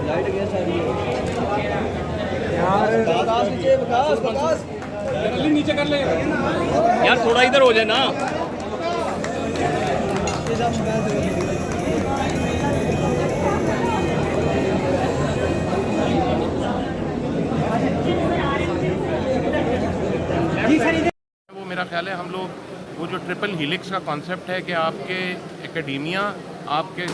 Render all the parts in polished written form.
Light गया यार, विकास नीचे, विकास नीचे कर ले यार, थोड़ा इधर हो जाए ना। वो मेरा ख्याल है हम लोग वो जो ट्रिपल हीलिक्स का कॉन्सेप्ट है कि आपके एकेडेमिया, आपके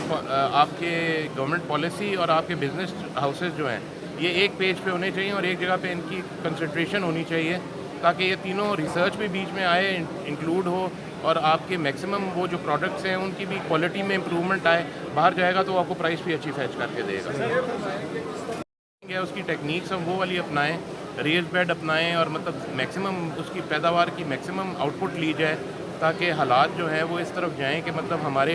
गवर्नमेंट पॉलिसी और आपके बिजनेस हाउसेस जो हैं ये एक पेज पे होने चाहिए और एक जगह पे इनकी कंसंट्रेशन होनी चाहिए ताकि ये तीनों रिसर्च भी बीच में आए, इंक्लूड हो और आपके मैक्सिमम वो जो प्रोडक्ट्स हैं उनकी भी क्वालिटी में इम्प्रूवमेंट आए। बाहर जाएगा तो आपको प्राइस भी अच्छी फैच करके देगा। उसकी टेक्निक्स हम वो वाली अपनाएं, रेज बेड अपनाएं और मतलब मैक्सिमम उसकी पैदावार की मैक्सिमम आउटपुट ली जाए ताकि हालात जो हैं वो इस तरफ जाएं कि मतलब हमारे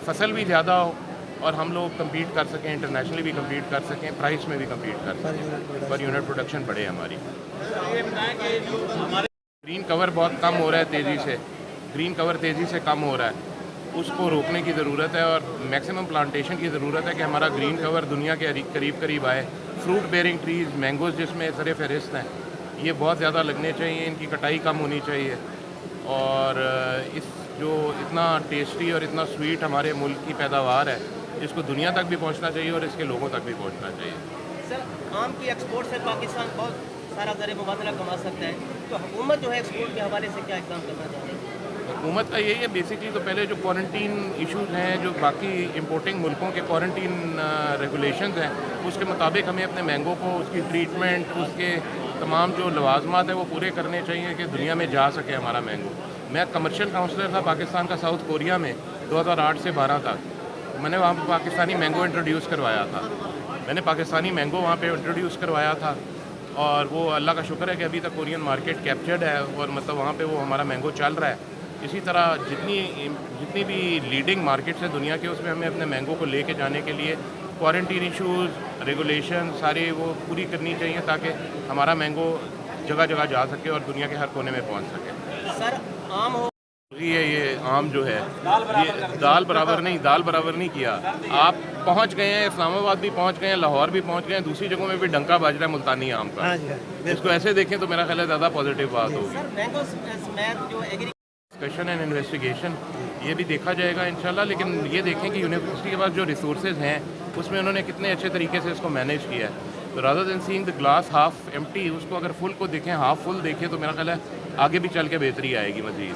फसल भी ज़्यादा हो और हम लोग कम्पीट कर सकें, इंटरनेशनली भी कम्पीट कर सकें, प्राइस में भी कम्पीट कर सकें, पर यूनिट प्रोडक्शन बढ़े हमारी। ग्रीन कवर बहुत कम हो रहा है तेज़ी से, ग्रीन कवर तेज़ी से कम हो रहा है, उसको रोकने की ज़रूरत है और मैक्सिमम प्लांटेशन की ज़रूरत है कि हमारा ग्रीन कवर दुनिया के करीब करीब आए। फ्रूट बेयरिंग ट्रीज़, मैंगोज़ जिसमें सर फहरिस्त हैं, ये बहुत ज़्यादा लगने चाहिए, इनकी कटाई कम होनी चाहिए और इस जो इतना टेस्टी और इतना स्वीट हमारे मुल्क की पैदावार है इसको दुनिया तक भी पहुंचना चाहिए और इसके लोगों तक भी पहुंचना चाहिए। सर, आम की एक्सपोर्ट से पाकिस्तान बहुत सारा ज़र मुबादला कमा सकता है, तो हुकूमत जो है एक्सपोर्ट के हवाले से क्या इक़दाम करना चाहिए? हुकूमत का यही है बेसिकली, तो पहले जो क्वारंटीन इश्यूज़ हैं, जो बाकी इंपोर्टिंग मुल्कों के क्वारंटीन रेगुलेशंस हैं, उसके मुताबिक हमें अपने मैंगो को, उसकी ट्रीटमेंट, उसके तमाम जो लवाजमात हैं वो पूरे करने चाहिए कि दुनिया में जा सके हमारा मैंगो। मैं कमर्शियल काउंसलर था पाकिस्तान का साउथ कोरिया में 2008 से 12 तक। मैंने वहाँ पर पाकिस्तानी मैंगो इंट्रोड्यूस करवाया था, मैंने पाकिस्तानी मैंगो वहाँ पे इंट्रोड्यूस करवाया था और वो अल्लाह का शुक्र है कि अभी तक कोरियन मार्केट कैप्चर्ड है और मतलब वहाँ पे वो हमारा मैंगो चल रहा है। इसी तरह जितनी भी लीडिंग मार्केट्स हैं दुनिया के, उसमें हमें अपने मैंगो को लेके जाने के लिए क्वारंटीन इश्यूज़, रेगुलेशन सारे वो पूरी करनी चाहिए ताकि हमारा मैंगो जगह जगह जा सके और दुनिया के हर कोने में पहुँच सके। सर, आम हो ये आम जो है ये दाल बराबर नहीं किया। आप पहुंच गए हैं, इस्लामाबाद भी पहुंच गए हैं, लाहौर भी पहुंच गए हैं, दूसरी जगहों में भी डंका बज रहा है मुल्तानी आम का। इसको ऐसे देखें तो मेरा ख्याल है ज़्यादा पॉजिटिव बात होगी। डिस्कशन एंड इन्वेस्टिगेशन ये भी देखा जाएगा इंशाल्लाह, लेकिन ये देखें कि यूनिवर्सिटी के पास जो रिसोर्सेज हैं उसमें उन्होंने कितने अच्छे तरीके से इसको मैनेज किया है। तो rather than seeing the glass half empty, उसको अगर फुल को देखें, हाफ फुल देखें तो मेरा ख्याल है आगे भी चल के बेहतरी आएगी मज़ीद।